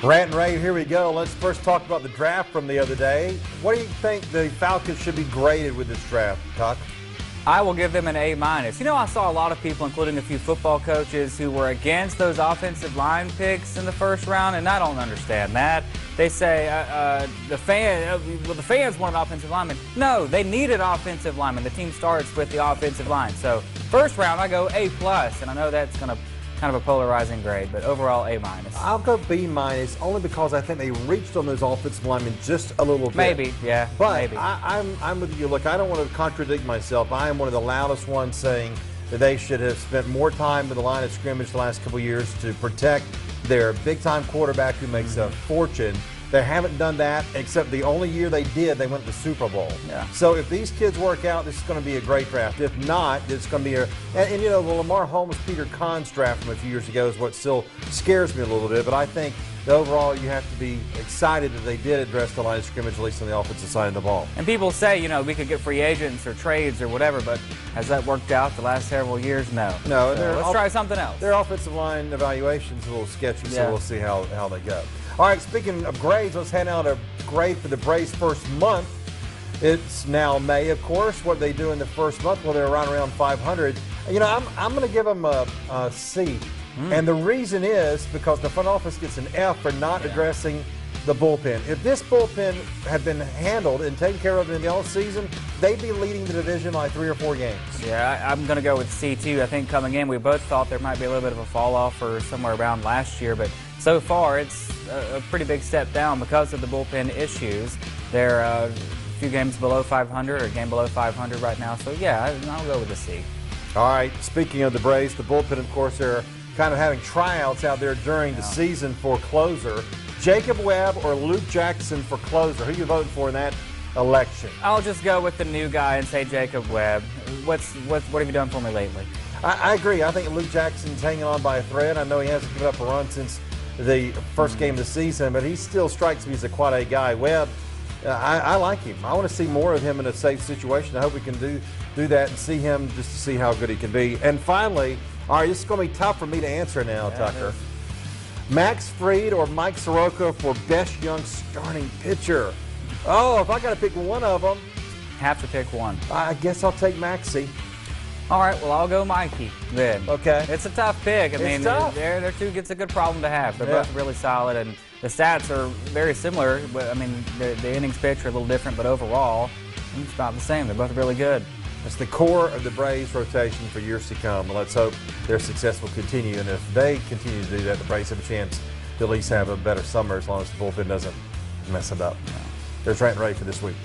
Rant and Rave, here we go. Let's first talk about the draft from the other day. What do you think the Falcons should be graded with this draft, Tuck? I will give them an A-. You know, I saw a lot of people, including a few football coaches, who were against those offensive line picks in the first round, and I don't understand that. They say the fans want an offensive lineman. No, they needed offensive linemen. The team starts with the offensive line. So first round, I go A+, and I know that's going to kind of a polarizing grade, but overall A-. I'll go B- only because I think they reached on those offensive linemen just a little bit. Maybe, yeah, but maybe. I'm with you. Look, I don't want to contradict myself. I am one of the loudest ones saying that they should have spent more time with the line of scrimmage the last couple of years to protect their big-time quarterback who makes a fortune. They haven't done that, except the only year they did, they went to the Super Bowl. Yeah. So if these kids work out, this is going to be a great draft. If not, it's going to be and you know, the Lamar Holmes-Peter Kahns draft from a few years ago is what still scares me a little bit. But I think that overall you have to be excited that they did address the line of scrimmage, at least on the offensive side of the ball. And people say, you know, we could get free agents or trades or whatever, but has that worked out the last several years? No. No. So let's try something else. Their offensive line evaluation's a little sketchy, so Yeah. we'll see how they go. All right, speaking of grades, let's hand out a grade for the Braves' first month. It's now May, of course. What they do in the first month? Well, they're around 500. You know, I'm going to give them a C. And the reason is because the front office gets an F for not addressing the bullpen. If this bullpen had been handled and taken care of in the offseason, they'd be leading the division by 3 or 4 games. Yeah, I'm going to go with C too. I think coming in, we both thought there might be a little bit of a fall off or somewhere around last year, but so far it's a pretty big step down because of the bullpen issues. They're a few games below 500 or a game below 500 right now, so yeah, I'll go with a C. All right, speaking of the Braves, the bullpen, of course, they're kind of having tryouts out there during the season for closer. Jacob Webb or Luke Jackson for closer. Who are you voting for in that election? I'll just go with the new guy and say Jacob Webb. What have you done for me lately? I agree. I think Luke Jackson's hanging on by a thread. I know he hasn't given up a run since the first game of the season, but he still strikes me as a quad A guy. Webb, I like him. I want to see more of him in a safe situation. I hope we can do that and see him just to see how good he can be. And finally, all right, this is going to be tough for me to answer now, Tucker. Max Fried or Mike Soroka for best young starting pitcher? Oh, if I got to pick one of them. Have to pick one. I guess I'll take Maxie. All right, well, I'll go Mikey then. Okay. It's a tough pick. I mean, tough. they're two. It's a good problem to have. They're both really solid, and the stats are very similar. But I mean, the innings pitched are a little different, but overall, it's about the same. They're both really good. It's the core of the Braves rotation for years to come. Let's hope their success will continue. And if they continue to do that, the Braves have a chance to at least have a better summer as long as the bullpen doesn't mess it up. There's Rant and Rave for this week.